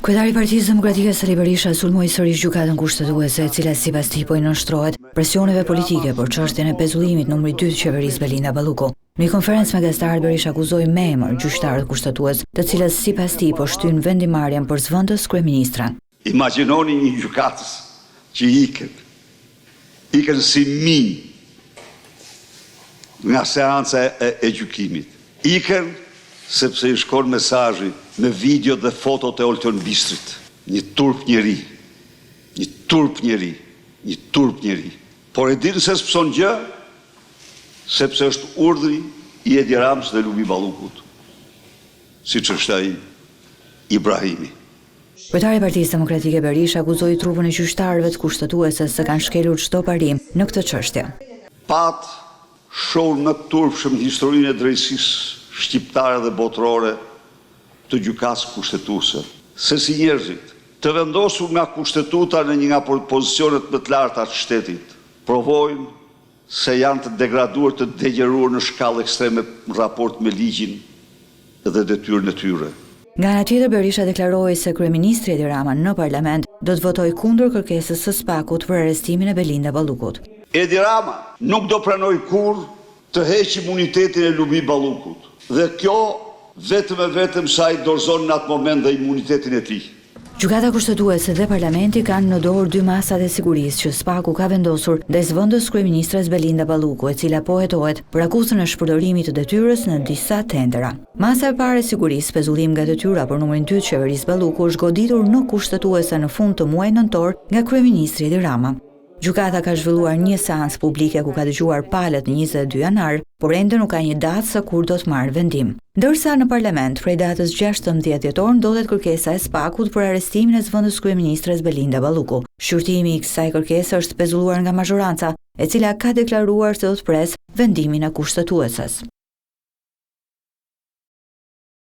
Kryetari i Partisë Demokratike Sali Berisha sulmoi sërish gjykatën kushtetuese, e cila sipas tij po i nënshtrohet presioneve politike për çështjen e pezullimit numri 2 të qeverisë Belinda Balluku. Në një konferencë me gazetarët, Berisha akuzoi me emër gjyqtarët kushtetues, të cilët sipas tij po shtyn vendimarrjen për zvendës kryeministra. Imagjinoni një gjykatës që ikën si minj nga seanca e gjykimit. Ikën sepse i shkon mesazhi me video dhe fotot e Olton Bistrit. Një turp njeri. Por e dinë se s'pson gjë, sepse është urdhri i Edi Ramës dhe Lumi Ballukut, siç është ai Ibrahimi. Kryetari i Partisë Demokratike Berisha akuzoi trupën e gjyqtarëve të kushtetuese se kanë shkelur çdo parim në këtë çështje. Pat shohun më turpshëm në historinë e drejtësisë shqiptare dhe botërore të gjykatës kushtetuese, se si njerëzit të vendosur nga kushtetuta në një nga pozicionet më të larta të shtetit, provojnë se janë të degraduar, të degjeruar në shkallë ekstreme në raport me ligjin dhe detyrën e tyre. Nga ana tjetër, Berisha deklaroi se kryeministri Edi Rama në parlament do të votojë kundër kërkesës së SPAK-ut për arrestimin e Belinda Ballukut. Edi Rama nuk do pranoj kurrë të heqë imunitetin e Lumi Ballukut. Dhe kjo vetëm sa i dorëzon në atë moment dhe imunitetin e tij. Gjykata kushtetuese dhe parlamenti kanë në dorë dy masat e sigurisë që SPAK-u ka vendosur ndaj zvendës kryeministres Belinda Balluku, e cila po hetohet për akuzën e shpërdorimit të detyrës në disa tendera. Masa e parë e sigurisë, pezullim nga detyra për numrin 2 të qeverisë Balluku, është goditur në kushtetuese në fund të muajit nëntor nga kryeministri Edi Rama. Gjykata ka zhvilluar një seancë publike ku ka dëgjuar palët në 22 janar, por ende nuk ka një datë se kur do të marrë vendim. Ndërsa në parlament, prej datës 16 dhjetor ndodhet kërkesa e SPAK-ut për arrestimin e zvendës kryeministres Belinda Balluku. Shqyrtimi i kësaj kërkese është pezulluar nga mazhoranca, e cila ka deklaruar se do të presë vendimin e kushtetueses.